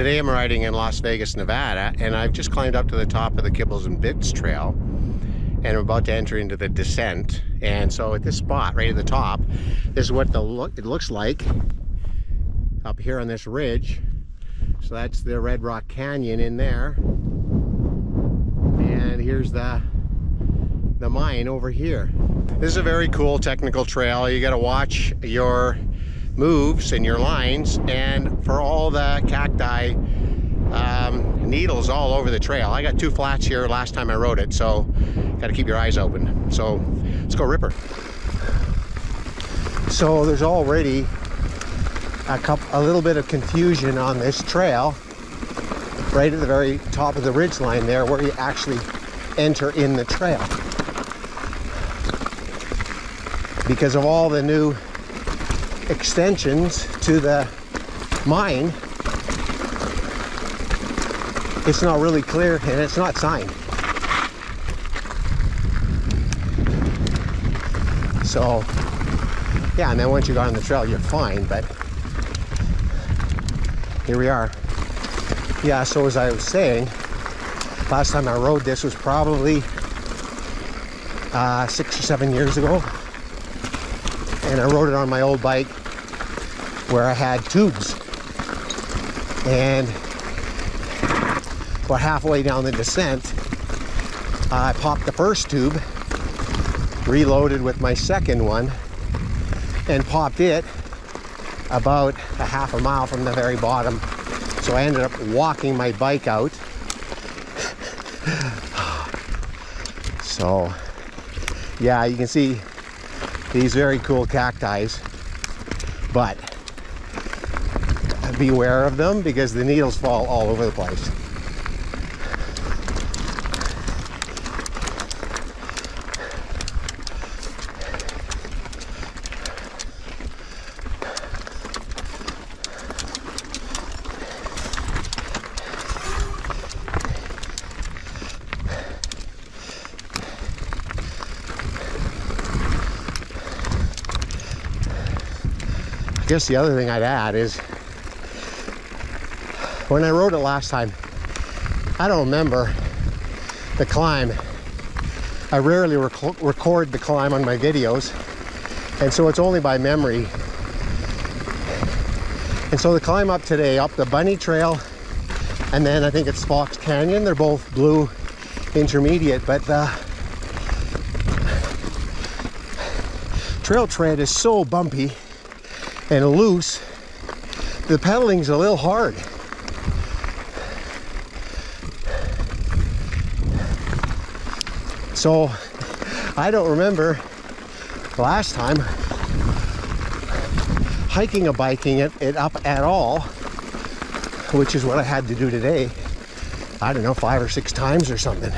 Today I'm riding in Las Vegas, Nevada, and I've just climbed up to the top of the Kibbles-n-Bits trail, and I'm about to enter into the descent. And so at this spot right at the top, this is what it looks like up here on this ridge. So that's the Red Rock Canyon in there, and here's the mine over here. This is a very cool technical trail. You got to watch your moves and your lines, and for all the cacti needles all over the trail. I got 2 flats here last time I rode it, so got to keep your eyes open. So let's go ripper. So there's already a little bit of confusion on this trail right at the very top of the ridge line there, where you actually enter in the trail, because of all the new extensions to the mine. It's not really clear and it's not signed. So yeah, and then once you got on the trail you're fine, but here we are. Yeah, so as I was saying, last time I rode this was probably 6 or 7 years ago, and I rode it on my old bike where I had tubes, and about halfway down the descent I popped the first tube, reloaded with my second one, and popped it about a half a mile from the very bottom. So I ended up walking my bike out. So yeah, you can see these very cool cacti, but beware of them because the needles fall all over the place. I guess the other thing I'd add is, when I rode it last time, I don't remember the climb. I rarely record the climb on my videos, and so it's only by memory. And so the climb up today, up the Bunny Trail, and then I think it's Fox Canyon, they're both blue intermediate, but the trail tread is so bumpy and loose, the pedaling's a little hard. So I don't remember last time hiking or biking it up at all, which is what I had to do today. I don't know, 5 or 6 times or something.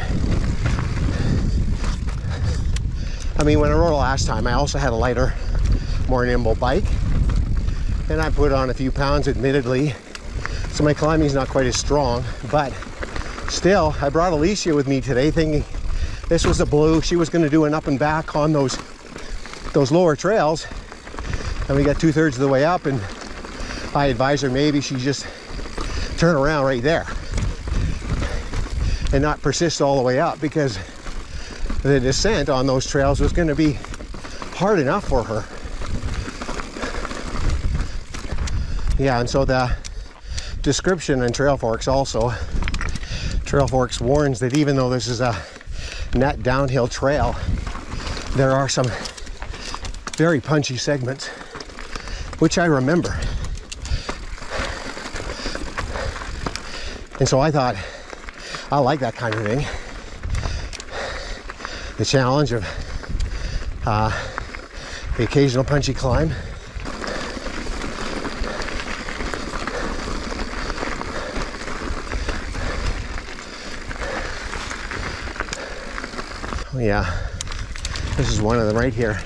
I mean, when I rode it last time, I also had a lighter, more nimble bike, and I put on a few pounds, admittedly, so my climbing's not quite as strong, but still, I brought Alicia with me today thinking this was a blue. She was going to do an up and back on those lower trails, and we got 2/3 of the way up, and I advised her maybe she just turn around right there and not persist all the way up, because the descent on those trails was going to be hard enough for her. Yeah, and so the description in Trail Forks also, Trail Forks warns that even though this is a net downhill trail, there are some very punchy segments, which I remember. And so I thought, I like that kind of thing. The challenge of the occasional punchy climb. Oh yeah, this is one of them right here.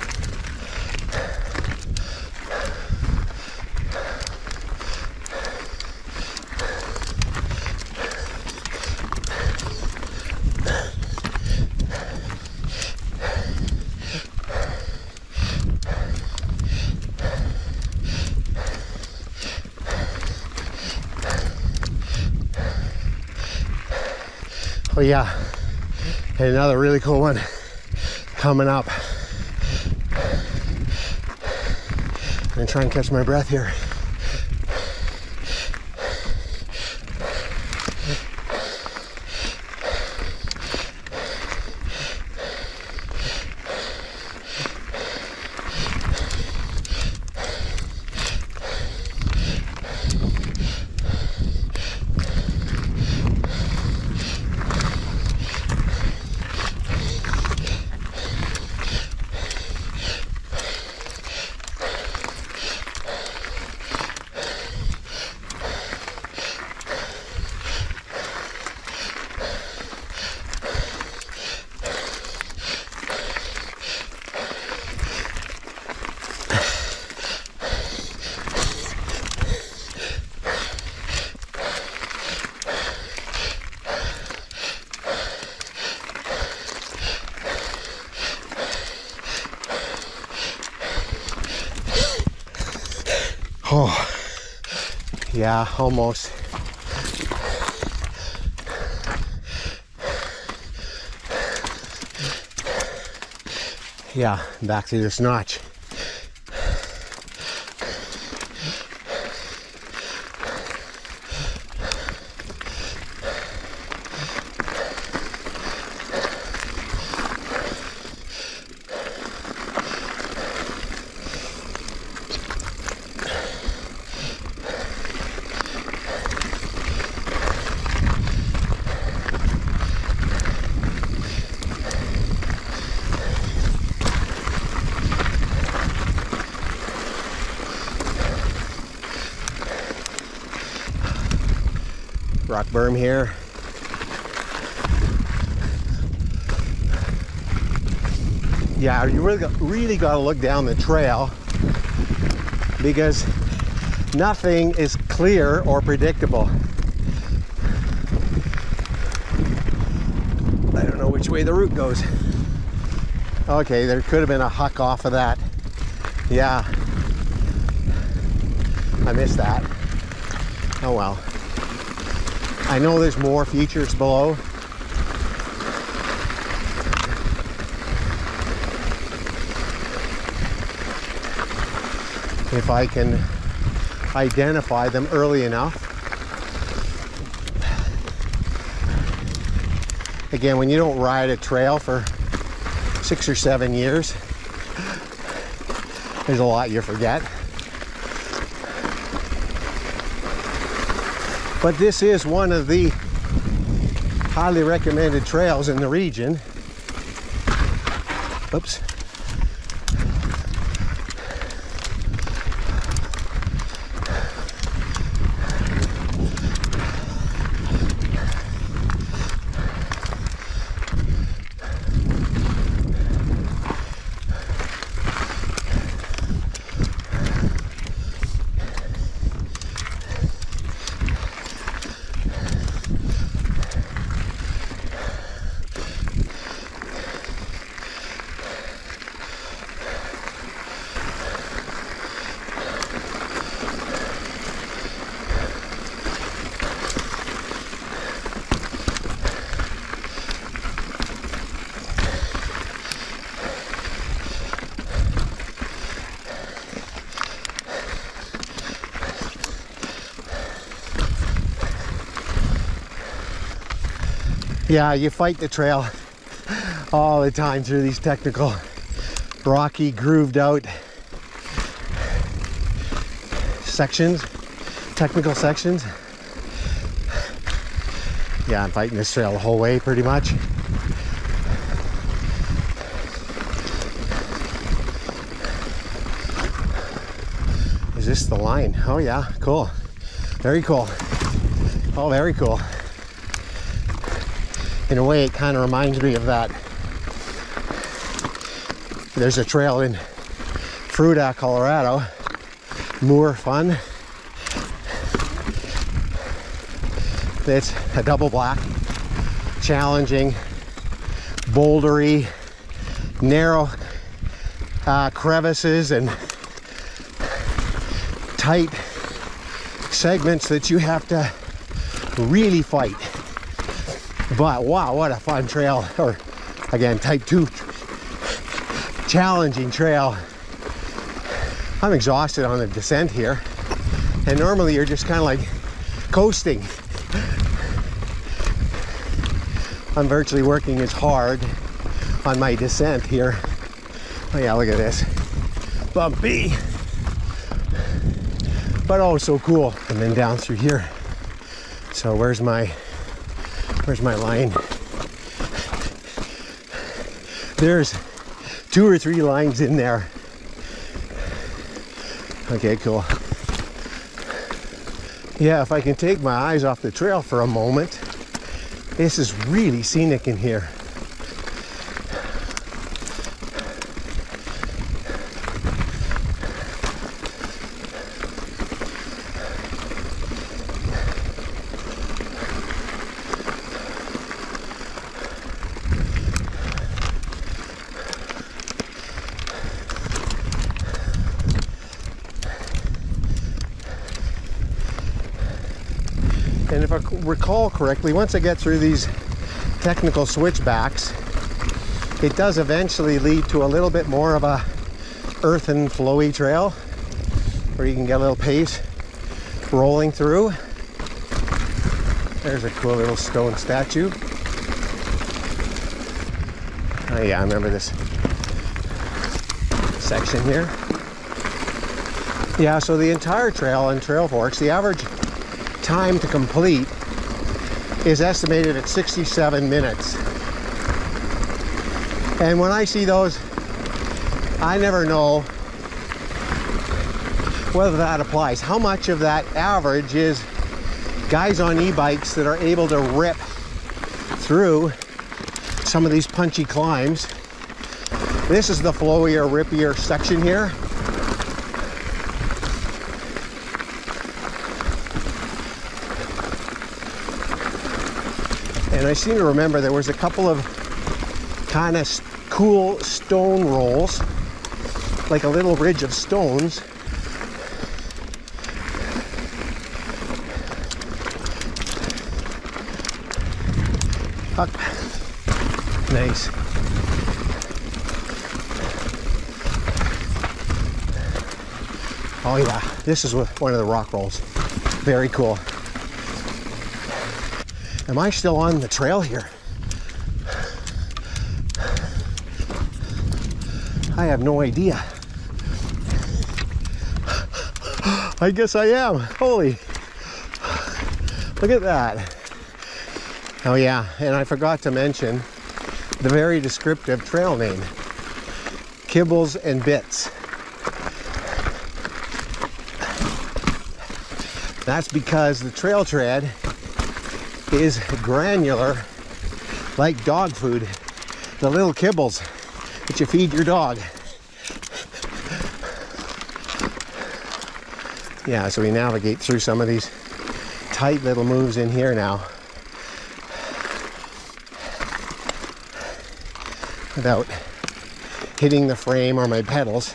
Oh yeah, and another really cool one coming up. I'm gonna try and catch my breath here. Oh, yeah, almost. Yeah, back to this notch. Rock berm here. Yeah, you really got to look down the trail because nothing is clear or predictable. I don't know which way the route goes. Okay, there could have been a huck off of that. Yeah, I missed that. Oh well. I know there's more features below. If I can identify them early enough. Again, when you don't ride a trail for 6 or 7 years, there's a lot you forget. But this is one of the highly recommended trails in the region. Oops. Yeah, you fight the trail all the time through these technical, rocky, grooved out sections, technical sections. Yeah, I'm fighting this trail the whole way pretty much. Is this the line? Oh yeah, cool. Very cool. Oh, very cool. In a way, it kind of reminds me of that. There's a trail in Fruita, Colorado. Moor Fun. It's a double black, challenging, bouldery, narrow crevices and tight segments that you have to really fight. But wow, what a fun trail, or again, type 2 challenging trail. I'm exhausted on the descent here, and normally you're just kind of like coasting. I'm virtually working as hard on my descent here. Oh yeah, look at this. Bumpy. But oh, so cool. And then down through here. So where's my line? There's 2 or 3 lines in there. Okay, cool. Yeah, if I can take my eyes off the trail for a moment, this is really scenic in here. And if I recall correctly, once I get through these technical switchbacks, it does eventually lead to a little bit more of a earthen flowy trail where you can get a little pace rolling through. There's a cool little stone statue. Oh yeah, I remember this section here. Yeah, so the entire trail in Trail Forks, the average time to complete is estimated at 67 minutes. And when I see those, I never know whether that applies. How much of that average is guys on e-bikes that are able to rip through some of these punchy climbs. This is the flowier, rippier section here. And I seem to remember there was a couple of kind of cool stone rolls, like a little ridge of stones. Up. Nice. Oh yeah, this is one of the rock rolls. Very cool. Am I still on the trail here? I have no idea. I guess I am. Holy. Look at that. Oh yeah, and I forgot to mention the very descriptive trail name, Kibbles-n-Bits. That's because the trail tread is granular, like dog food. The little kibbles that you feed your dog. Yeah, so we navigate through some of these tight little moves in here now without hitting the frame or my pedals.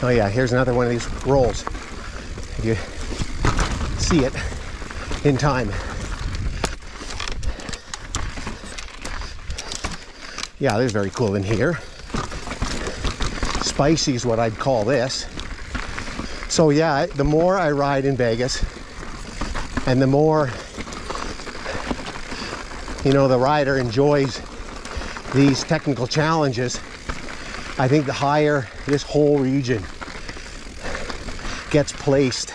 Oh yeah, here's another one of these rolls. If you see it in time. Yeah, this is very cool in here. Spicy is what I'd call this. So yeah, the more I ride in Vegas, and the more, you know, the rider enjoys these technical challenges, I think the higher this whole region gets placed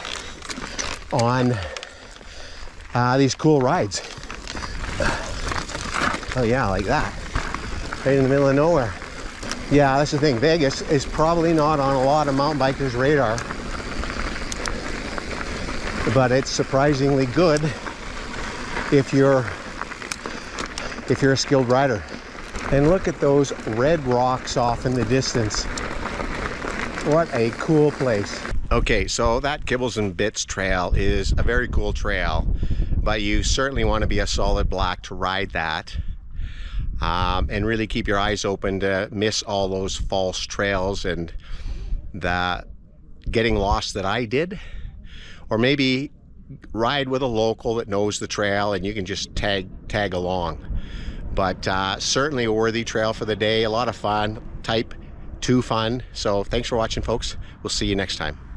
on these cool rides. Oh yeah, like that. Right in the middle of nowhere. Yeah, that's the thing. Vegas is probably not on a lot of mountain bikers' radar, but it's surprisingly good if you're a skilled rider. And look at those red rocks off in the distance. What a cool place. Okay, so that Kibbles-n-Bits trail is a very cool trail, but you certainly want to be a solid black to ride that. And really keep your eyes open to miss all those false trails and the getting lost that I did, or maybe ride with a local that knows the trail and you can just tag along. But certainly a worthy trail for the day. A lot of fun, type 2 fun. So thanks for watching, folks. We'll see you next time.